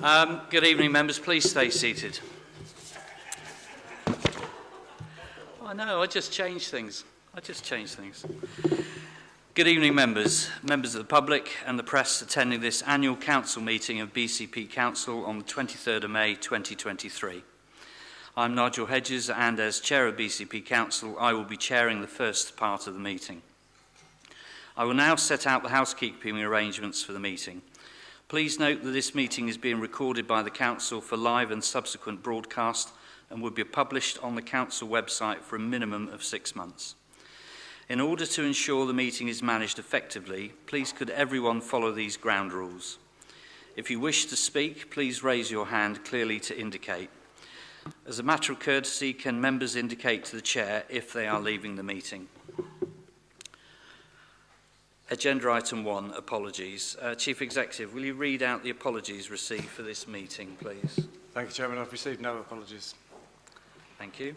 Good evening, members. Please stay seated. I know, I just changed things. Good evening, members of the public and the press attending this annual council meeting of BCP Council on the 23rd of May 2023. I'm Nigel Hedges, and as Chair of BCP Council, I will be chairing the first part of the meeting. I will now set out the housekeeping arrangements for the meeting. Please note that this meeting is being recorded by the Council for live and subsequent broadcast and will be published on the Council website for a minimum of 6 months. In order to ensure the meeting is managed effectively, please could everyone follow these ground rules. If you wish to speak, please raise your hand clearly to indicate. As a matter of courtesy, can members indicate to the Chair if they are leaving the meeting? Agenda item 1, apologies. Chief Executive, will you read out the apologies received for this meeting, please? Thank you, Chairman. I've received no apologies. Thank you.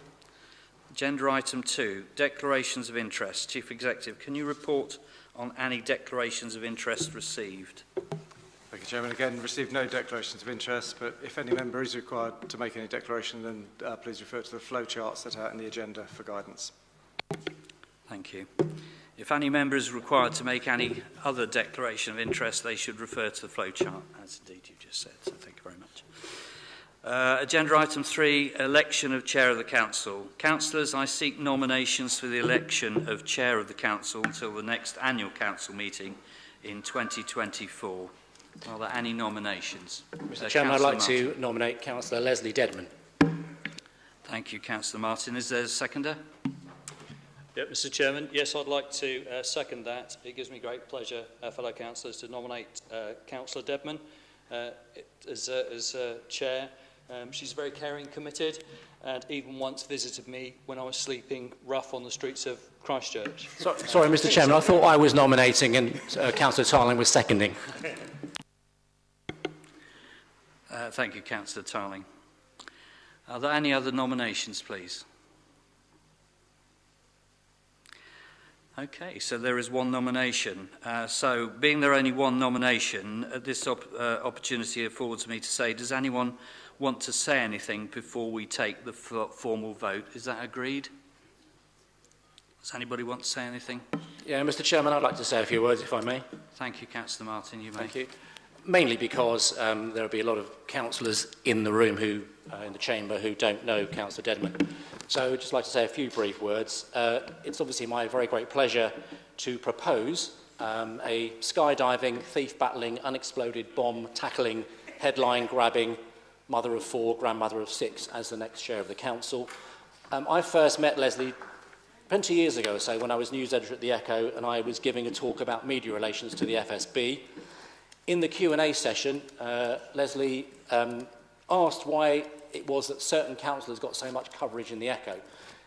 Agenda item 2, declarations of interest. Chief Executive, can you report on any declarations of interest received? Thank you, Chairman. Again, received no declarations of interest, but if any member is required to make any declaration, then please refer to the flow chart set out in the agenda for guidance. Thank you. If any member is required to make any other declaration of interest, they should refer to the flow chart, as indeed you just said. So thank you very much. Agenda item 3, election of Chair of the Council. Councillors, I seek nominations for the election of Chair of the Council until the next annual Council meeting in 2024. Are there any nominations? Mr. Chairman, I'd like to nominate Councillor Leslie Dedman. Thank you, Councillor Martin. Is there a seconder? Yeah, Mr. Chairman, yes, I'd like to second that. It gives me great pleasure, fellow councillors, to nominate Councillor Dedman as Chair. She's very caring, committed, and even once visited me when I was sleeping rough on the streets of Christchurch. Sorry, Mr. Chairman, I thought I was nominating and Councillor Tarling was seconding. Thank you, Councillor Tarling. Are there any other nominations, please? Okay, so there is one nomination. So, being there only one nomination, this opportunity affords me to say, does anyone want to say anything before we take the formal vote? Is that agreed? Does anybody want to say anything? Yeah, Mr. Chairman, I'd like to say a few words, if I may. Thank you, Councillor Martin. You may. Thank you. Mainly because there will be a lot of councillors in the room who, in the chamber, who don't know Councillor Dedman. So I'd just like to say a few brief words. It's obviously my very great pleasure to propose a skydiving, thief-battling, unexploded bomb tackling, headline-grabbing mother of 4, grandmother of 6 as the next chair of the council. I first met Leslie 20 years ago or so when I was news editor at the Echo and I was giving a talk about media relations to the FSB. In the Q&A session, Leslie asked why it was that certain councillors got so much coverage in the Echo.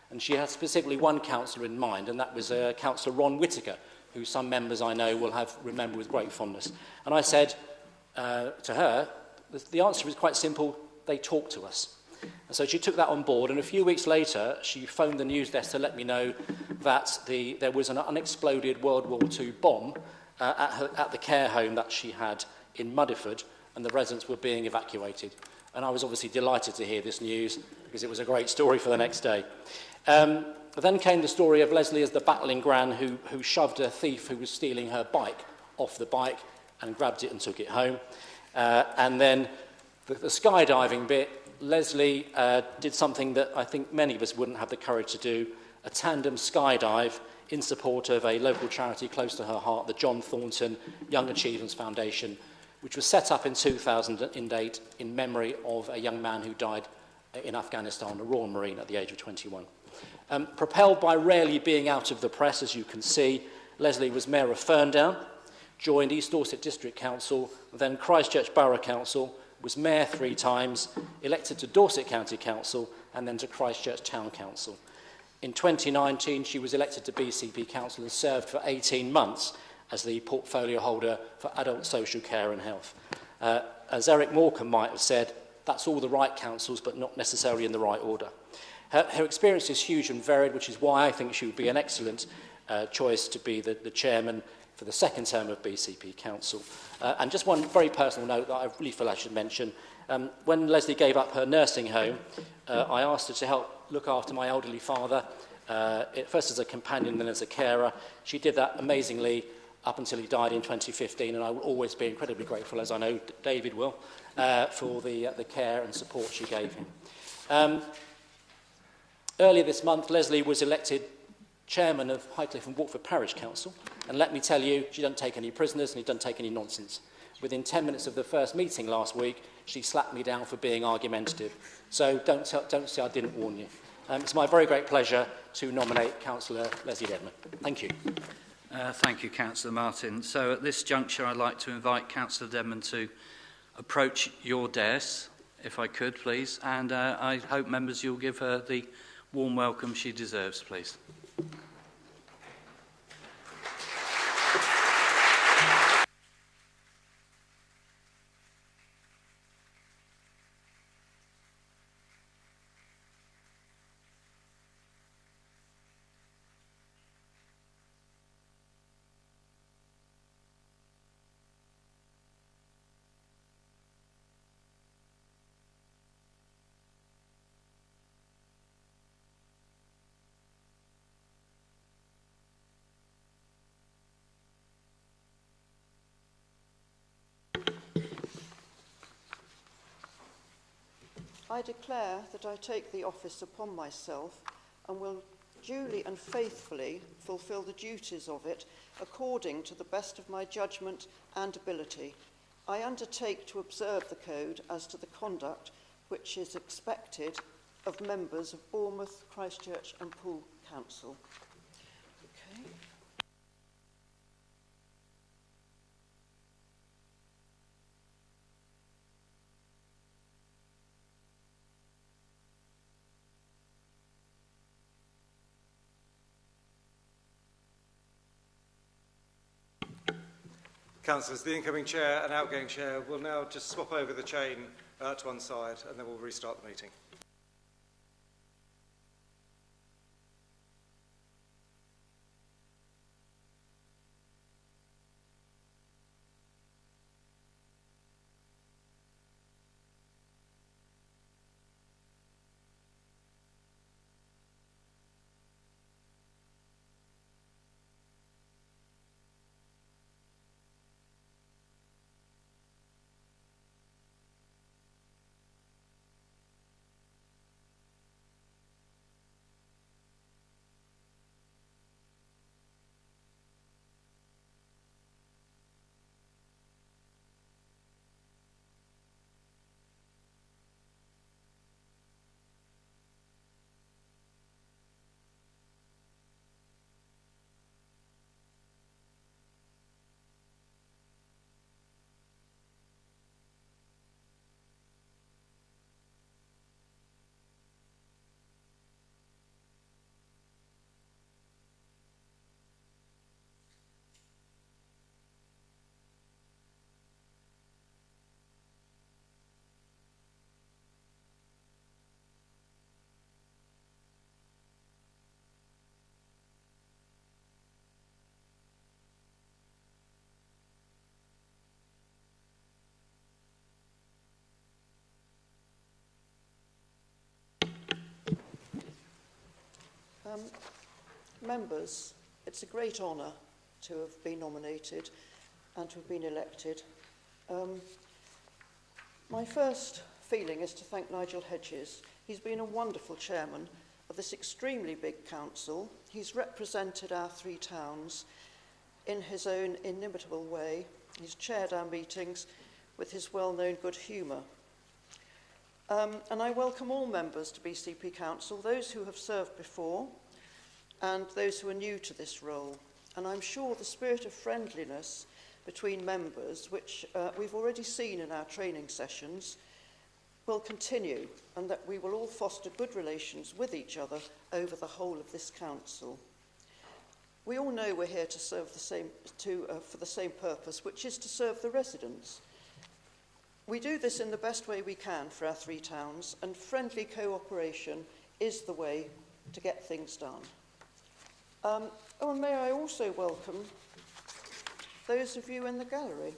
And she had specifically one councillor in mind, and that was Councillor Ron Whittaker, who some members I know will remember with great fondness. And I said to her, the answer is quite simple, they talk to us. And so she took that on board, and a few weeks later, she phoned the news desk to let me know that there was an unexploded World War II bomb at the care home that she had in Muddyford, and the residents were being evacuated. And I was obviously delighted to hear this news because it was a great story for the next day. Then came the story of Leslie as the battling gran who shoved a thief who was stealing her bike off the bike and grabbed it and took it home. And then the skydiving bit, Leslie did something that I think many of us wouldn't have the courage to do, a tandem skydive in support of a local charity close to her heart, the John Thornton Young Achievements Foundation, which was set up in 2008 in memory of a young man who died in Afghanistan, a Royal Marine, at the age of 21. Propelled by rarely being out of the press, as you can see, Leslie was Mayor of Ferndown, joined East Dorset District Council, then Christchurch Borough Council, was Mayor 3 times, elected to Dorset County Council, and then to Christchurch Town Council. In 2019, she was elected to BCP Council and served for 18 months as the portfolio holder for adult social care and health. As Eric Morecambe might have said, that's all the right councils, but not necessarily in the right order. Her experience is huge and varied, which is why I think she would be an excellent choice to be the chairman for the second term of BCP Council. And just one very personal note that I really feel I should mention. When Leslie gave up her nursing home, I asked her to help look after my elderly father, first as a companion, then as a carer. She did that amazingly up until he died in 2015, and I will always be incredibly grateful, as I know David will, for the care and support she gave him. Earlier this month, Leslie was elected chairman of Highcliffe and Watford Parish Council, and let me tell you, she doesn't take any prisoners and she doesn't take any nonsense. Within 10 minutes of the first meeting last week, she slapped me down for being argumentative. So don't say I didn't warn you. It's my very great pleasure to nominate Councillor Leslie Dedman. Thank you. Thank you, Councillor Martin. So at this juncture, I'd like to invite Councillor Dedman to approach your dais, if I could, please. And I hope, members, you'll give her the warm welcome she deserves, please. I declare that I take the office upon myself and will duly and faithfully fulfil the duties of it according to the best of my judgment and ability. I undertake to observe the code as to the conduct which is expected of members of Bournemouth, Christchurch and Poole Council. Okay. Councillors, the incoming chair and outgoing chair will now just swap over the chain to one side, and then we'll restart the meeting. Members, it's a great honour to have been nominated and to have been elected. My first feeling is to thank Nigel Hedges. He's been a wonderful chairman of this extremely big council. He's represented our three towns in his own inimitable way. He's chaired our meetings with his well-known good humour. And I welcome all members to BCP Council, those who have served before and those who are new to this role. And I'm sure the spirit of friendliness between members, which we've already seen in our training sessions, will continue, and that we will all foster good relations with each other over the whole of this council. We all know we're here to serve for the same purpose, which is to serve the residents. We do this in the best way we can for our three towns, and friendly cooperation is the way to get things done. And may I also welcome those of you in the gallery.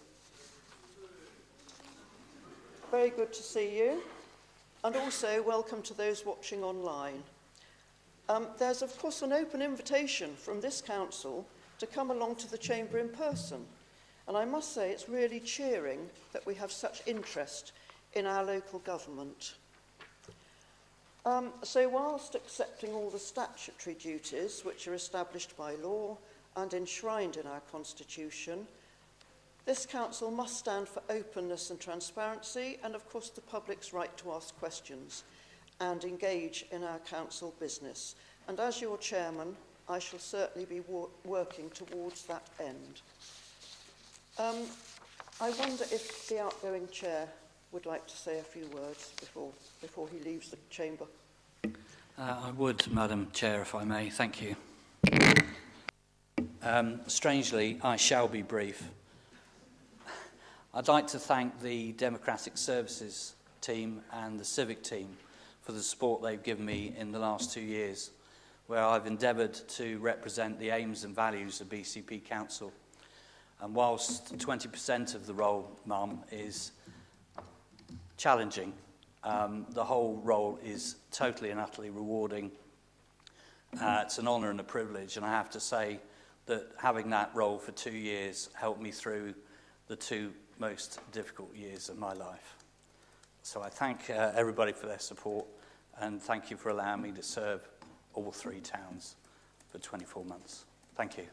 Very good to see you. And also welcome to those watching online. There's of course an open invitation from this council to come along to the Chamber in person. And I must say it's really cheering that we have such interest in our local government. So whilst accepting all the statutory duties which are established by law and enshrined in our constitution, this council must stand for openness and transparency and of course the public's right to ask questions and engage in our council business. And as your chairman, I shall certainly be working towards that end. I wonder if the outgoing chair would like to say a few words before he leaves the chamber. I would, Madam Chair, if I may. Thank you. Strangely, I shall be brief. I'd like to thank the Democratic Services team and the Civic team for the support they've given me in the last 2 years, where I've endeavoured to represent the aims and values of BCP Council. And whilst 20% of the role, Mum, is challenging, the whole role is totally and utterly rewarding. It's an honour and a privilege, and I have to say that having that role for 2 years helped me through the 2 most difficult years of my life. So I thank everybody for their support, and thank you for allowing me to serve all 3 towns for 24 months. Thank you.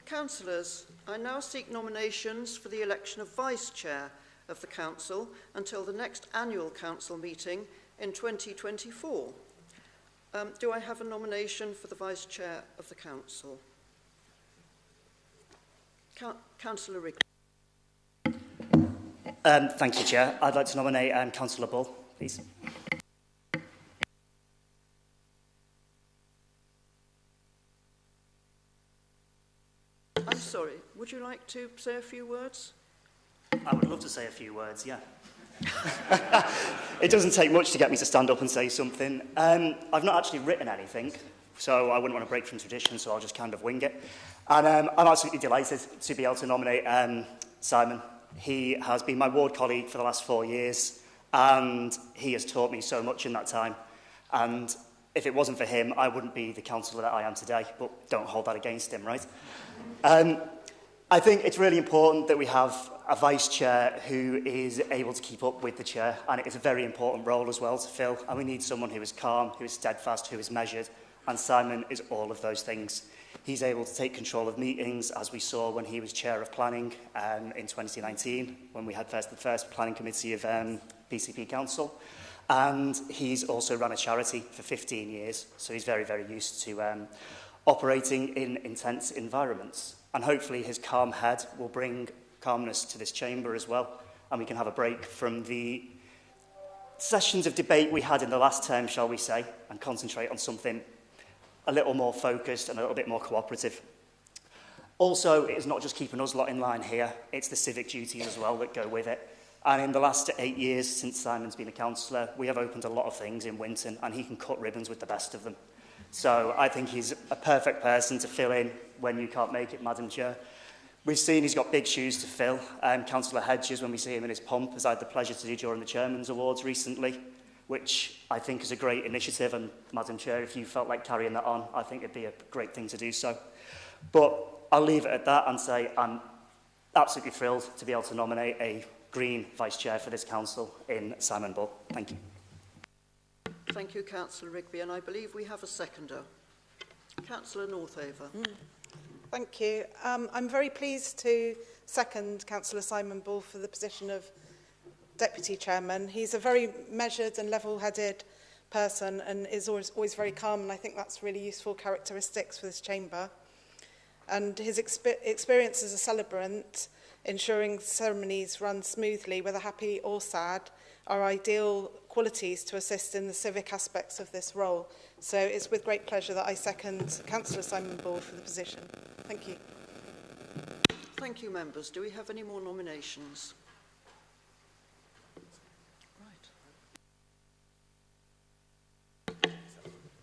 Councillors, I now seek nominations for the election of Vice Chair of the Council until the next annual Council meeting in 2024. Do I have a nomination for the Vice Chair of the Council? Councillor Wrigley. Thank you, Chair. I'd like to nominate Councillor Bull, please. I'm sorry, would you like to say a few words? I would love to say a few words, yeah. It doesn't take much to get me to stand up and say something. I've not actually written anything, so I wouldn't want to break from tradition, so I'll just kind of wing it. And I'm absolutely delighted to be able to nominate Simon. He has been my ward colleague for the last 4 years, and he has taught me so much in that time. And if it wasn't for him, I wouldn't be the councillor that I am today, but don't hold that against him, right? I think it's really important that we have a vice chair who is able to keep up with the chair, and it is a very important role as well to fill, and we need someone who is calm, who is steadfast, who is measured, and Simon is all of those things. He's able to take control of meetings, as we saw when he was chair of planning in 2019, when we had the first planning committee of BCP Council. And he's also run a charity for 15 years, so he's very, very used to operating in intense environments. And hopefully his calm head will bring calmness to this chamber as well, and we can have a break from the sessions of debate we had in the last term, shall we say, and concentrate on something a little more focused and a little bit more cooperative. Also, it is not just keeping us lot in line here, it's the civic duties as well that go with it. And in the last 8 years since Simon's been a councillor, we have opened a lot of things in Winton, and he can cut ribbons with the best of them. So I think he's a perfect person to fill in when you can't make it, Madam Chair. We've seen he's got big shoes to fill. Councillor Hedges, when we see him in his pomp, has had the pleasure to do during the Chairman's Awards recently, which I think is a great initiative. And Madam Chair, if you felt like carrying that on, I think it'd be a great thing to do so. But I'll leave it at that and say I'm absolutely thrilled to be able to nominate a Green Vice Chair for this Council in Simon Bull. Thank you. Thank you, Councillor Rigby, and I believe we have a seconder. Councillor Northover. Thank you. I'm very pleased to second Councillor Simon Bull for the position of Deputy Chairman. He's a very measured and level-headed person and is always very calm, and I think that's really useful characteristics for this chamber. And his experience as a celebrant, ensuring ceremonies run smoothly, whether happy or sad, are ideal qualities to assist in the civic aspects of this role. So it's with great pleasure that I second Councillor Simon Bull for the position. Thank you. Thank you, members. Do we have any more nominations?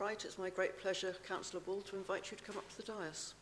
right, it's my great pleasure, Councillor Bull, to invite you to come up to the dais.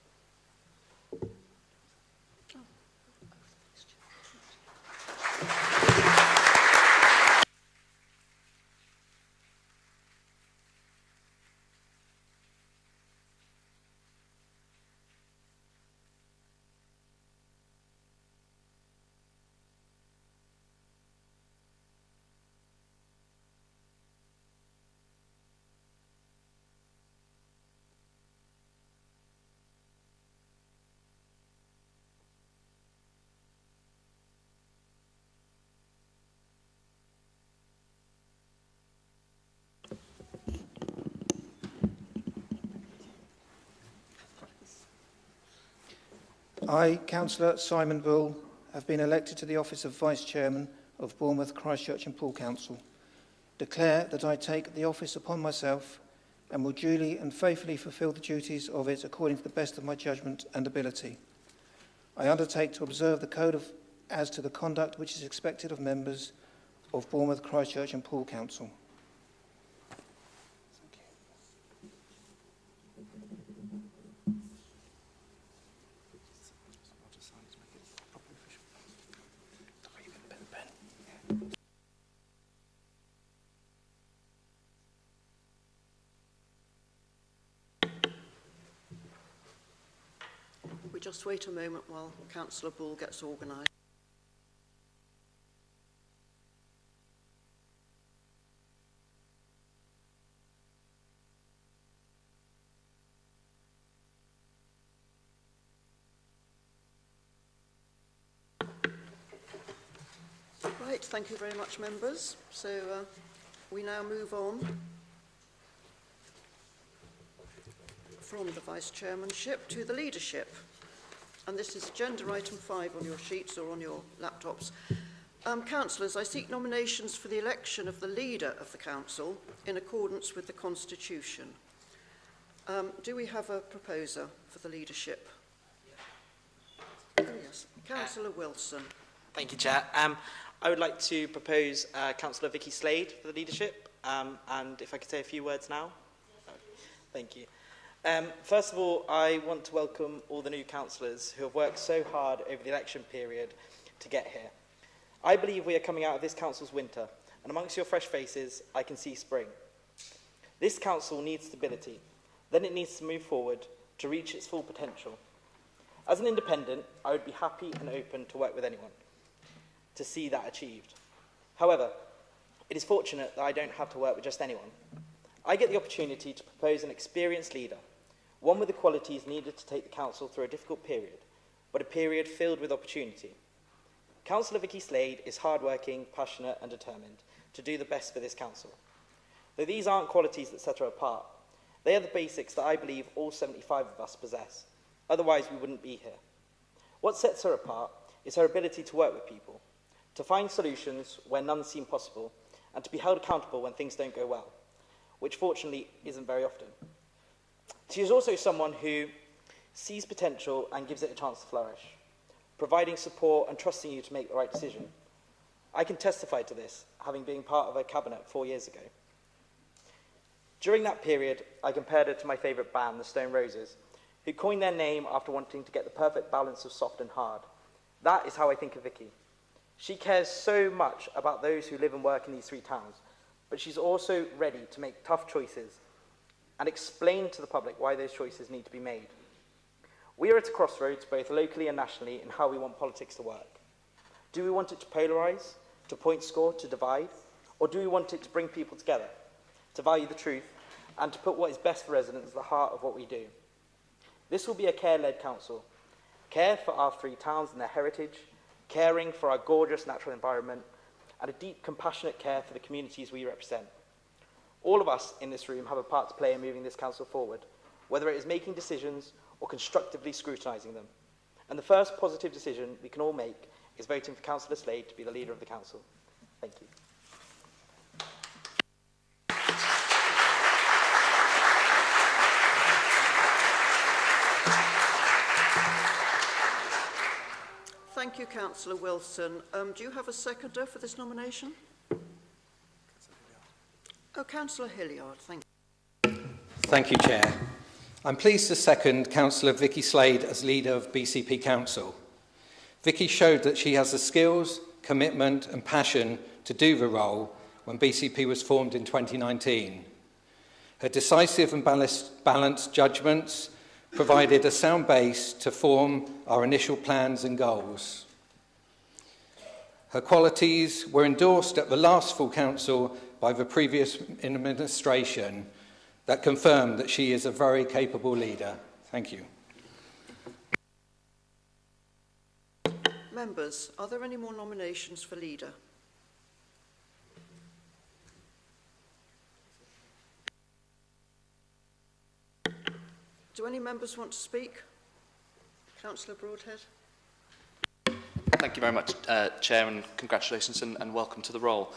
I, Councillor Simon Bull, have been elected to the office of Vice Chairman of Bournemouth, Christchurch and Poole Council. Declare that I take the office upon myself and will duly and faithfully fulfil the duties of it according to the best of my judgment and ability. I undertake to observe the code as to the conduct which is expected of members of Bournemouth, Christchurch and Poole Council. We just wait a moment while Councillor Bull gets organised. Right, thank you very much, members. So we now move on from the Vice Chairmanship to the leadership. And this is agenda item 5 on your sheets or on your laptops. Councillors, I seek nominations for the election of the leader of the Council in accordance with the Constitution. Do we have a proposer for the leadership? Oh, yes. Councillor Wilson. Thank you, Chair. I would like to propose Councillor Vicky Slade for the leadership, and if I could say a few words now. Thank you. First of all, I want to welcome all the new councillors who have worked so hard over the election period to get here. I believe we are coming out of this council's winter, and amongst your fresh faces, I can see spring. This council needs stability, then it needs to move forward to reach its full potential. As an independent, I would be happy and open to work with anyone to see that achieved. However, it is fortunate that I don't have to work with just anyone. I get the opportunity to propose an experienced leader, one with the qualities needed to take the council through a difficult period, but a period filled with opportunity. Councillor Vicky Slade is hardworking, passionate and determined to do the best for this council. Though these aren't qualities that set her apart, they are the basics that I believe all 75 of us possess. Otherwise, we wouldn't be here. What sets her apart is her ability to work with people, to find solutions where none seem possible, and to be held accountable when things don't go well, which fortunately isn't very often. She is also someone who sees potential and gives it a chance to flourish, providing support and trusting you to make the right decision. I can testify to this, having been part of her cabinet 4 years ago. During that period, I compared her to my favourite band, the Stone Roses, who coined their name after wanting to get the perfect balance of soft and hard. That is how I think of Vicky. She cares so much about those who live and work in these 3 towns, but she's also ready to make tough choices and explain to the public why those choices need to be made. We are at a crossroads, both locally and nationally, in how we want politics to work. Do we want it to polarise, to point score, to divide? Or do we want it to bring people together, to value the truth, and to put what is best for residents at the heart of what we do? This will be a care-led council. Care for our 3 towns and their heritage, caring for our gorgeous natural environment, and a deep, compassionate care for the communities we represent. All of us in this room have a part to play in moving this council forward, whether it is making decisions or constructively scrutinising them. And the first positive decision we can all make is voting for Councillor Slade to be the leader of the council. Thank you. Thank you, Councillor Wilson. Do you have a seconder for this nomination? Oh, Councillor Hilliard, thank you. Thank you, Chair. I'm pleased to second Councillor Vicky Slade as leader of BCP Council. Vicky showed that she has the skills, commitment and passion to do the role when BCP was formed in 2019. Her decisive and balanced judgments provided a sound base to form our initial plans and goals. Her qualities were endorsed at the last full council by the previous administration that confirmed that she is a very capable leader. Thank you. Members, are there any more nominations for leader? Do any members want to speak? Councillor Broadhead. Thank you very much, Chair, and congratulations and welcome to the role.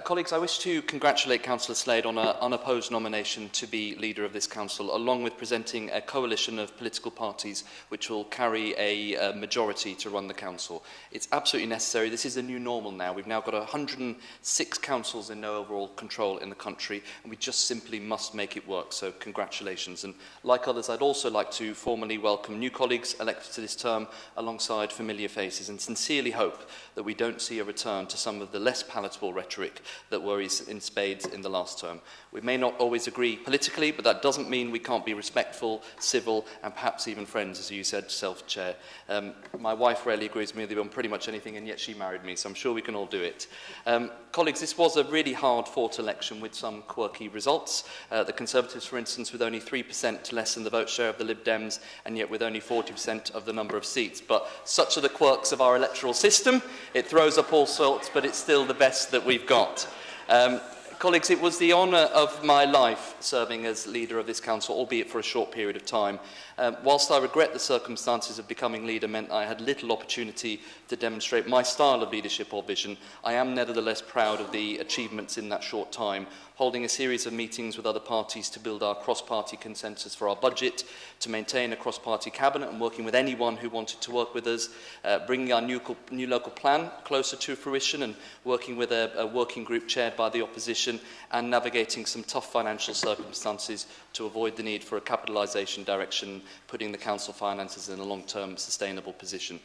Colleagues, I wish to congratulate Councillor Slade on an unopposed nomination to be leader of this council, along with presenting a coalition of political parties which will carry a majority to run the council. It's absolutely necessary. This is a new normal now. We've now got 106 councils in no overall control in the country, and we just simply must make it work. So congratulations. And like others, I'd also like to formally welcome new colleagues elected to this term alongside familiar faces, and sincerely hope that we don't see a return to some of the less palatable rhetoric that worries in spades in the last term. We may not always agree politically, but that doesn't mean we can't be respectful, civil, and perhaps even friends, as you said, Chair. My wife rarely agrees with me on pretty much anything, and yet she married me, so I'm sure we can all do it. Colleagues, this was a really hard-fought election with some quirky results. The Conservatives, for instance, with only 3% less than the vote share of the Lib Dems, and yet with only 40% of the number of seats. But such are the quirks of our electoral system. It throws up all sorts, but it's still the best that we've got. Colleagues, it was the honour of my life serving as leader of this council, albeit for a short period of time. Whilst I regret the circumstances of becoming leader meant I had little opportunity to demonstrate my style of leadership or vision, I am nevertheless proud of the achievements in that short time, holding a series of meetings with other parties to build our cross-party consensus for our budget, to maintain a cross-party cabinet and working with anyone who wanted to work with us, bringing our new local plan closer to fruition and working with a working group chaired by the opposition, and navigating some tough financial circumstances to avoid the need for a capitalisation direction, putting the council finances in a long-term sustainable position.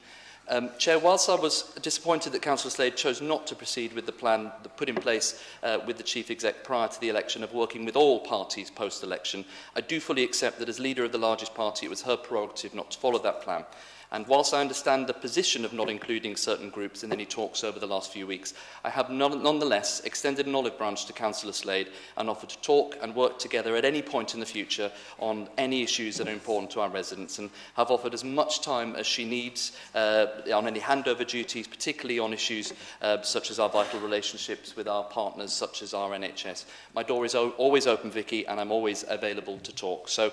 Chair, whilst I was disappointed that Councillor Slade chose not to proceed with the plan put in place with the Chief Exec prior to the election of working with all parties post-election, I do fully accept that as leader of the largest party it was her prerogative not to follow that plan. And whilst I understand the position of not including certain groups in any talks over the last few weeks, I have nonetheless extended an olive branch to Councillor Slade and offered to talk and work together at any point in the future on any issues that are important to our residents, and have offered as much time as she needs on any handover duties, particularly on issues such as our vital relationships with our partners, such as our NHS. My door is always open, Vicky, and I'm always available to talk. So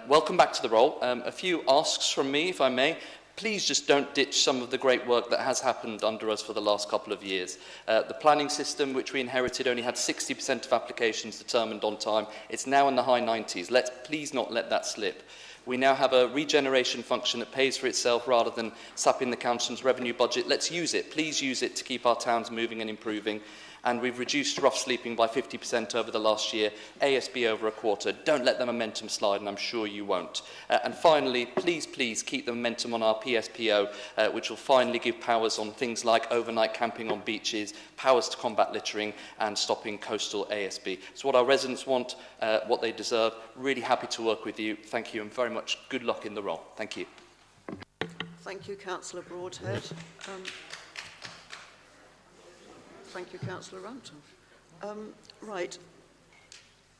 welcome back to the role. A few asks from me, if I may. Please just don't ditch some of the great work that has happened under us for the last couple of years. The planning system, which we inherited, only had 60% of applications determined on time. It's now in the high 90s. Let's please not let that slip. We now have a regeneration function that pays for itself rather than sapping the council's revenue budget. Let's use it. Please use it to keep our towns moving and improving. And we've reduced rough sleeping by 50% over the last year, ASB over a quarter. Don't let the momentum slide, and I'm sure you won't. And finally, please keep the momentum on our PSPO, which will finally give powers on things like overnight camping on beaches, powers to combat littering, and stopping coastal ASB. It's what our residents want, what they deserve. Really happy to work with you. Thank you, and very much good luck in the role. Thank you. Thank you, Councillor Broadhead. Thank you, Councillor Rampton. Right.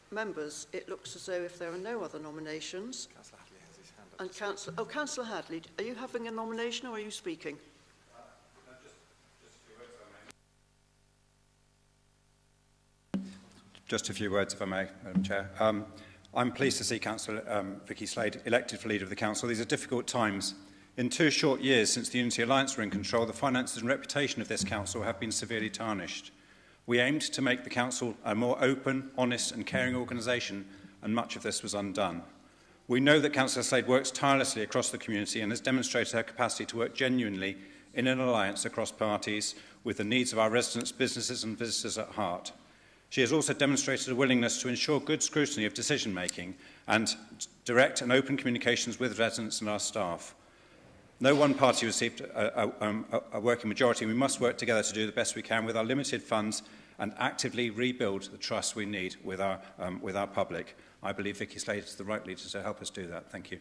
Members, it looks as though if there are no other nominations... Councillor Hadley has his hand up. Councillor Hadley, are you having a nomination or are you speaking? No, just a few words, if I may, Madam Chair. I'm pleased to see Councillor Vicky Slade elected for leader of the Council. These are difficult times. In 2 short years since the Unity Alliance were in control, the finances and reputation of this council have been severely tarnished. We aimed to make the council a more open, honest and caring organisation, and much of this was undone. We know that Councillor Slade works tirelessly across the community and has demonstrated her capacity to work genuinely in an alliance across parties with the needs of our residents, businesses and visitors at heart. She has also demonstrated a willingness to ensure good scrutiny of decision-making and direct and open communications with residents and our staff. No one party received a working majority. We must work together to do the best we can with our limited funds and actively rebuild the trust we need with our public. I believe Vicky Slade is the right leader to help us do that. Thank you.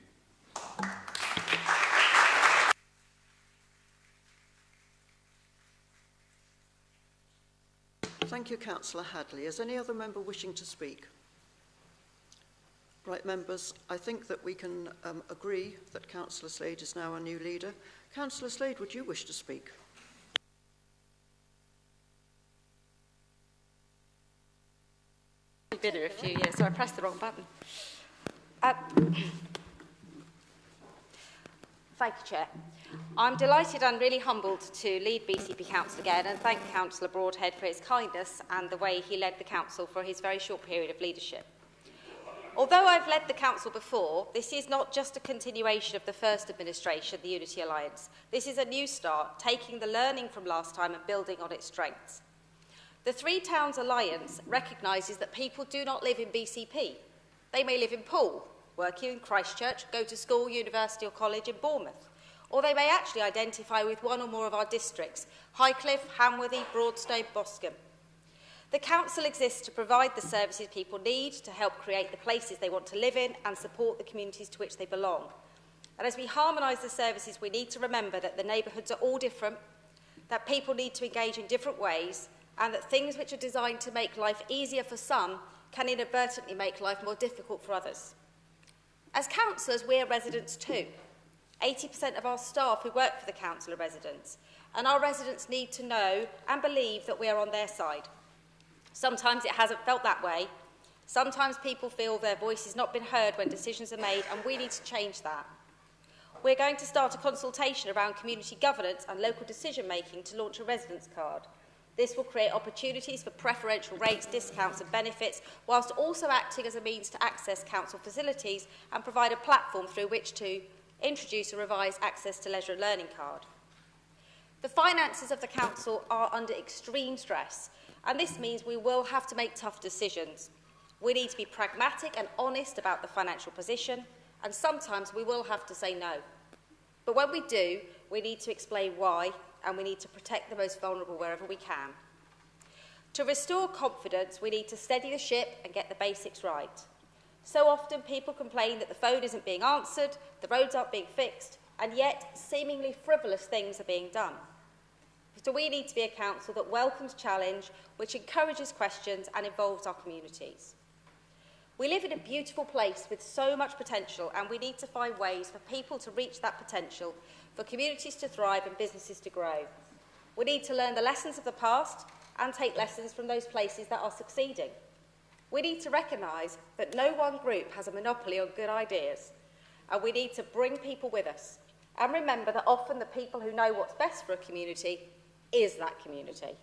Thank you, Councillor Hadley. Is any other member wishing to speak? Right, members, I think that we can agree that Councillor Slade is now our new leader. Councillor Slade, would you wish to speak? I've been here a few years, so I pressed the wrong button. Thank you, Chair. I'm delighted and really humbled to lead BCP Council again and thank Councillor Broadhead for his kindness and the way he led the Council for his very short period of leadership. Although I've led the Council before, this is not just a continuation of the first administration, the Unity Alliance. This is a new start, taking the learning from last time and building on its strengths. The Three Towns Alliance recognises that people do not live in BCP. They may live in Poole, work in Christchurch, go to school, university or college in Bournemouth. Or they may actually identify with one or more of our districts, Highcliffe, Hamworthy, Broadstone, Boscombe. The Council exists to provide the services people need to help create the places they want to live in and support the communities to which they belong. And as we harmonise the services, we need to remember that the neighbourhoods are all different, that people need to engage in different ways, and that things which are designed to make life easier for some can inadvertently make life more difficult for others. As councillors, we are residents too. 80% of our staff who work for the council are residents, and our residents need to know and believe that we are on their side. Sometimes it hasn't felt that way. Sometimes people feel their voice has not been heard when decisions are made, and we need to change that. We're going to start a consultation around community governance and local decision-making to launch a residence card. This will create opportunities for preferential rates, discounts and benefits, whilst also acting as a means to access council facilities and provide a platform through which to introduce a revised access to leisure and learning card. The finances of the council are under extreme stress, and this means we will have to make tough decisions. We need to be pragmatic and honest about the financial position, and sometimes we will have to say no. But when we do, we need to explain why, and we need to protect the most vulnerable wherever we can. To restore confidence, we need to steady the ship and get the basics right. So often people complain that the phone isn't being answered, the roads aren't being fixed, and yet seemingly frivolous things are being done. So we need to be a council that welcomes challenge, which encourages questions and involves our communities. We live in a beautiful place with so much potential, and we need to find ways for people to reach that potential, for communities to thrive and businesses to grow. We need to learn the lessons of the past and take lessons from those places that are succeeding. We need to recognise that no one group has a monopoly on good ideas, and we need to bring people with us and remember that often the people who know what's best for a community is that community.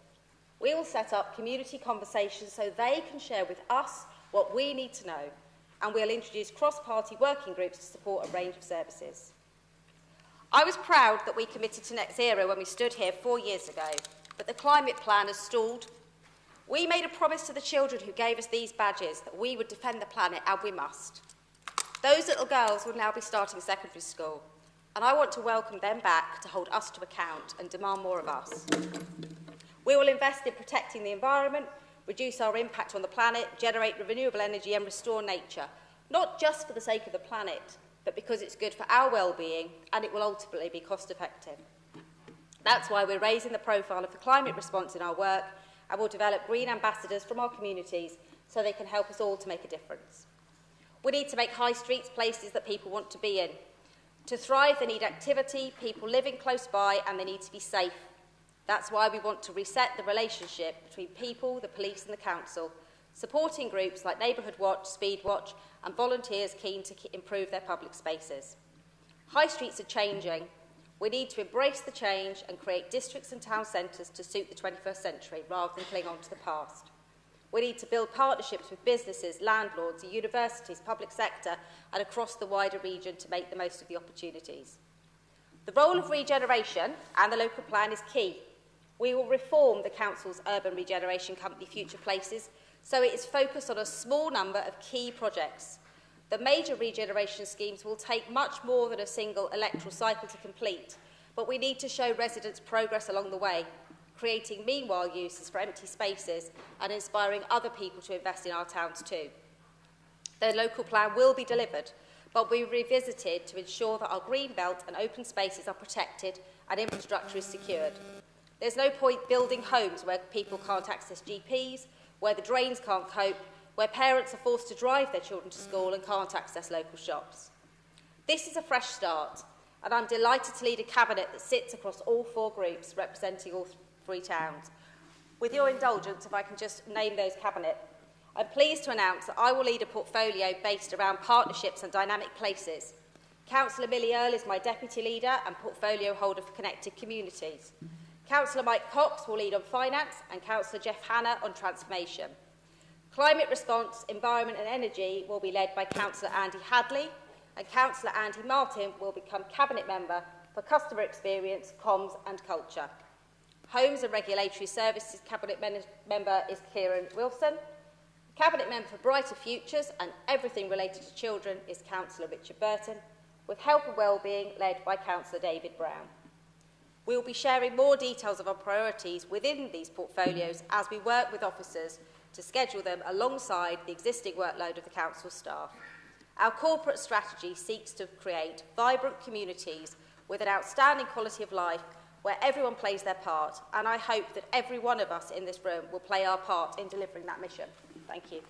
We will set up community conversations so they can share with us what we need to know, and we'll introduce cross-party working groups to support a range of services. I was proud that we committed to net zero when we stood here 4 years ago, but the climate plan has stalled. We made a promise to the children who gave us these badges that we would defend the planet, and we must. Those little girls will now be starting secondary school, and I want to welcome them back to hold us to account and demand more of us. We will invest in protecting the environment, reduce our impact on the planet, generate renewable energy and restore nature, not just for the sake of the planet, but because it's good for our well-being and it will ultimately be cost-effective. That's why we're raising the profile of the climate response in our work, and will develop green ambassadors from our communities so they can help us all to make a difference. We need to make high streets places that people want to be in. To thrive, they need activity, people living close by, and they need to be safe. That's why we want to reset the relationship between people, the police and the council, supporting groups like Neighbourhood Watch, Speed Watch and volunteers keen to improve their public spaces. High streets are changing. We need to embrace the change and create districts and town centres to suit the 21st century rather than cling on to the past. We need to build partnerships with businesses, landlords, universities, public sector and across the wider region to make the most of the opportunities. The role of regeneration and the local plan is key. We will reform the Council's urban regeneration company Future Places so it is focused on a small number of key projects. The major regeneration schemes will take much more than a single electoral cycle to complete, but we need to show residents progress along the way, creating meanwhile uses for empty spaces and inspiring other people to invest in our towns too. The local plan will be delivered, but we revisited to ensure that our green belt and open spaces are protected and infrastructure is secured. There's no point building homes where people can't access GPs, where the drains can't cope, where parents are forced to drive their children to school and can't access local shops. This is a fresh start, and I'm delighted to lead a cabinet that sits across all 4 groups representing all 3 towns. With your indulgence, if I can just name those cabinet, I'm pleased to announce that I will lead a portfolio based around partnerships and dynamic places. Councillor Millie Earle is my deputy leader and portfolio holder for connected communities. Councillor Mike Cox will lead on finance and Councillor Jeff Hanna on transformation. Climate response, environment and energy will be led by Councillor Andy Hadley, and Councillor Andy Martin will become Cabinet Member for Customer Experience, Comms and Culture. Homes and Regulatory Services Cabinet Member is Kieran Wilson. Cabinet Member for Brighter Futures and everything related to children is Councillor Richard Burton, with Health and Wellbeing led by Councillor David Brown. We will be sharing more details of our priorities within these portfolios as we work with officers to schedule them alongside the existing workload of the council staff. Our corporate strategy seeks to create vibrant communities with an outstanding quality of life where everyone plays their part, and I hope that every one of us in this room will play our part in delivering that mission. Thank you.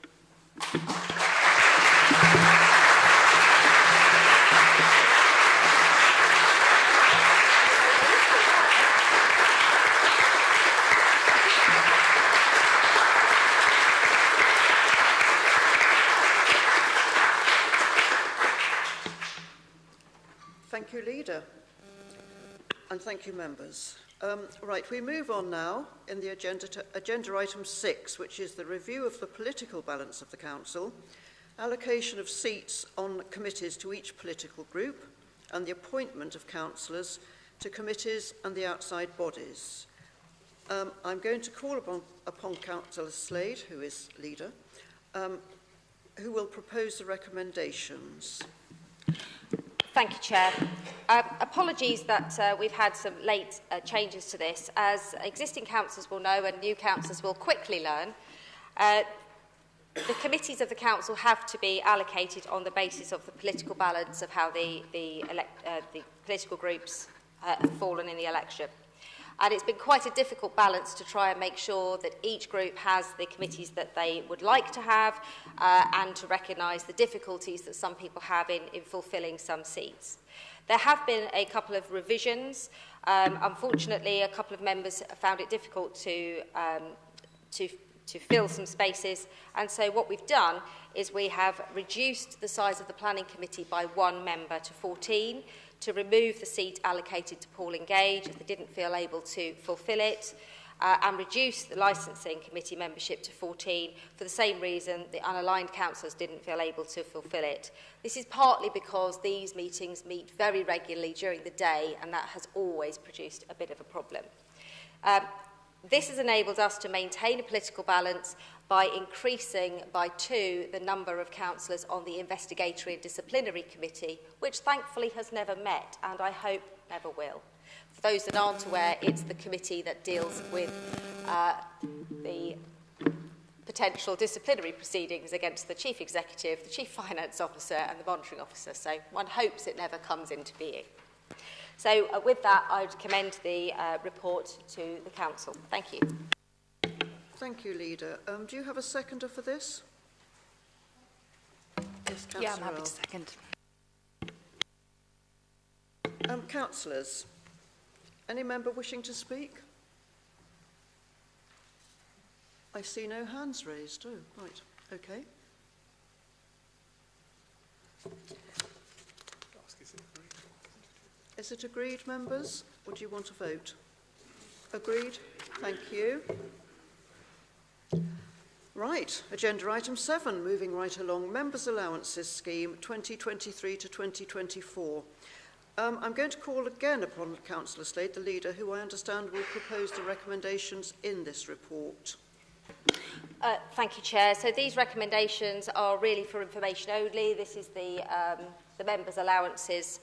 Thank you, Leader. And thank you, members. Right, we move on now in the agenda to agenda item 6, which is the review of the political balance of the council, allocation of seats on committees to each political group, and the appointment of councillors to committees and the outside bodies. I'm going to call upon Councillor Slade, who is leader, who will propose the recommendations. Thank you, Chair. Apologies that we've had some late changes to this. As existing councillors will know and new councillors will quickly learn, the committees of the council have to be allocated on the basis of the political balance of how the political groups have fallen in the election. And it's been quite a difficult balance to try and make sure that each group has the committees that they would like to have and to recognise the difficulties that some people have in fulfilling some seats. There have been a couple of revisions. Unfortunately, a couple of members found it difficult to fill some spaces, and so what we've done is we have reduced the size of the planning committee by 1 member to 14, to remove the seat allocated to Paul Engage if they didn't feel able to fulfil it, and reduce the licensing committee membership to 14 for the same reason the unaligned councillors didn't feel able to fulfil it. This is partly because these meetings meet very regularly during the day, and that has always produced a bit of a problem. This has enabled us to maintain a political balance by increasing by 2 the number of councillors on the Investigatory and Disciplinary Committee, which thankfully has never met and I hope never will. For those that aren't aware, it's the committee that deals with the potential disciplinary proceedings against the Chief Executive, the Chief Finance Officer and the Monitoring Officer, so one hopes it never comes into being. So with that, I would commend the report to the Council. Thank you. Thank you, Leader. Do you have a seconder for this? Yes, Councillor. Yeah, I'm happy to second. Councillors, any member wishing to speak? I see no hands raised. Oh, right. Okay. Is it agreed, members? Or do you want to vote? Agreed. Thank you. Right, agenda item 7, moving right along, Members' Allowances Scheme 2023 to 2024. I'm going to call again upon Councillor Slade, the leader, who I understand will propose the recommendations in this report. Thank you, Chair. So these recommendations are really for information only. This is the members' allowances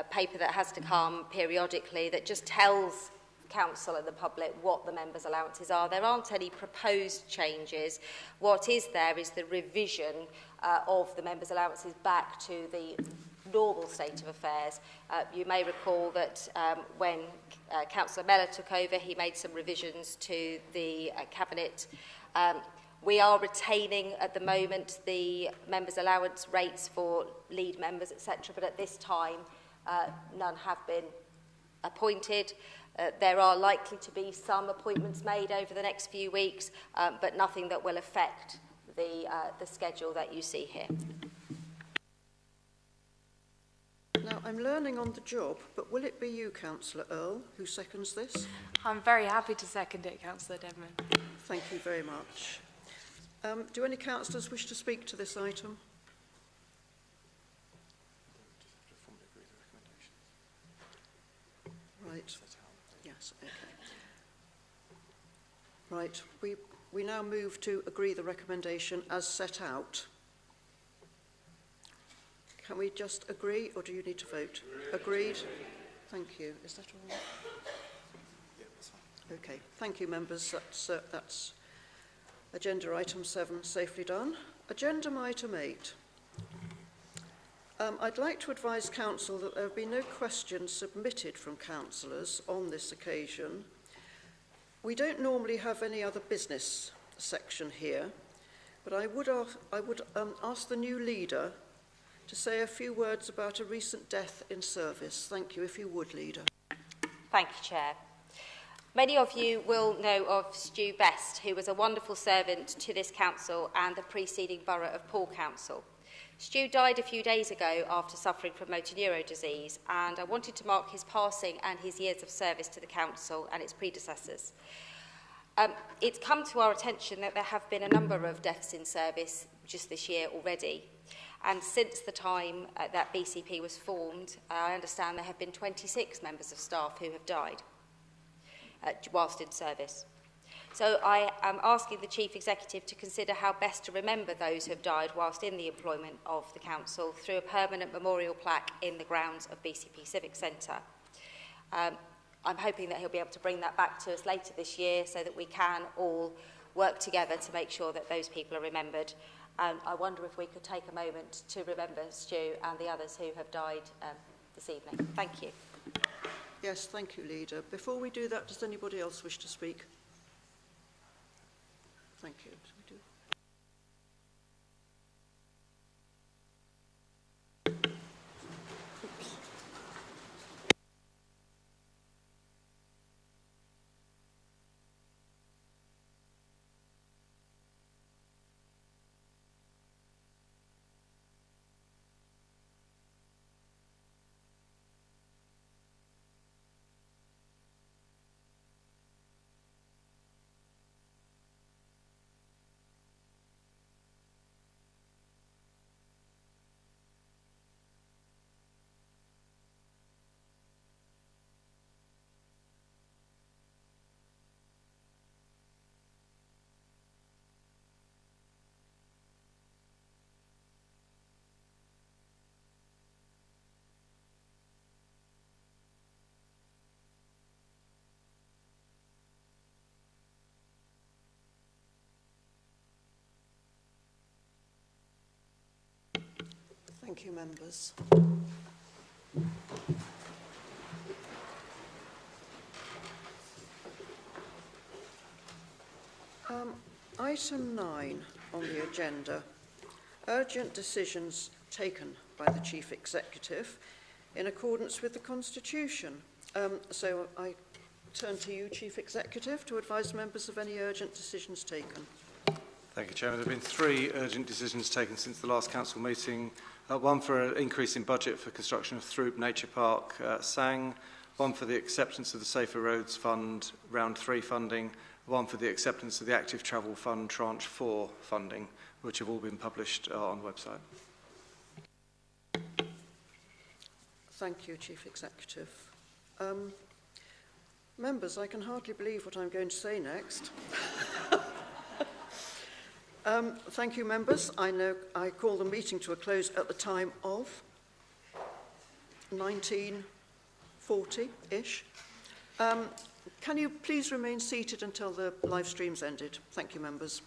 paper that has to come periodically that just tells Council and the public what the members' allowances are. There aren't any proposed changes. What is there is the revision of the members' allowances back to the normal state of affairs. You may recall that when Councillor Mellor took over, he made some revisions to the Cabinet. We are retaining at the moment the members' allowance rates for lead members, etc., but at this time none have been appointed. There are likely to be some appointments made over the next few weeks, but nothing that will affect the schedule that you see here. Now, I'm learning on the job, but will it be you, Councillor Earle, who seconds this? I'm very happy to second it, Councillor Dedman. Thank you very much. Do any councillors wish to speak to this item? Right. Yes, okay. Right, we now move to agree the recommendation as set out. Can we just agree, or do you need to vote? Agreed. Thank you. Is that all? Yeah, that's fine. Okay. Thank you, members. That's agenda item 7 safely done. Agenda item 8. I'd like to advise Council that there have been no questions submitted from councillors on this occasion. We don't normally have any other business section here, but I would ask the new leader to say a few words about a recent death in service. Thank you, if you would, Leader. Thank you, Chair. Many of you will know of Stu Best, who was a wonderful servant to this council and the preceding borough of Poole Council. Stu died a few days ago after suffering from motor neurone disease, and I wanted to mark his passing and his years of service to the council and its predecessors. It's come to our attention that there have been a number of deaths in service just this year already. And since the time that BCP was formed, I understand there have been 26 members of staff who have died whilst in service. So I am asking the Chief Executive to consider how best to remember those who have died whilst in the employment of the Council through a permanent memorial plaque in the grounds of BCP Civic Centre. I'm hoping that he'll be able to bring that back to us later this year so that we can all work together to make sure that those people are remembered. I wonder if we could take a moment to remember Stu and the others who have died this evening. Thank you. Yes, thank you, Leader. Before we do that, does anybody else wish to speak? Thank you. We do. Thank you, members. Item 9 on the agenda, urgent decisions taken by the Chief Executive in accordance with the Constitution. So I turn to you, Chief Executive, to advise members of any urgent decisions taken. Thank you, Chairman. There have been 3 urgent decisions taken since the last council meeting. One for an increase in budget for construction of Throop Nature Park, Sang. One for the acceptance of the Safer Roads Fund Round 3 funding. One for the acceptance of the Active Travel Fund Tranche 4 funding, which have all been published on the website. Thank you, Chief Executive. Members, I can hardly believe what I'm going to say next. Thank you, members. I call the meeting to a close at the time of 19:40-ish. Can you please remain seated until the live stream's ended? Thank you, members.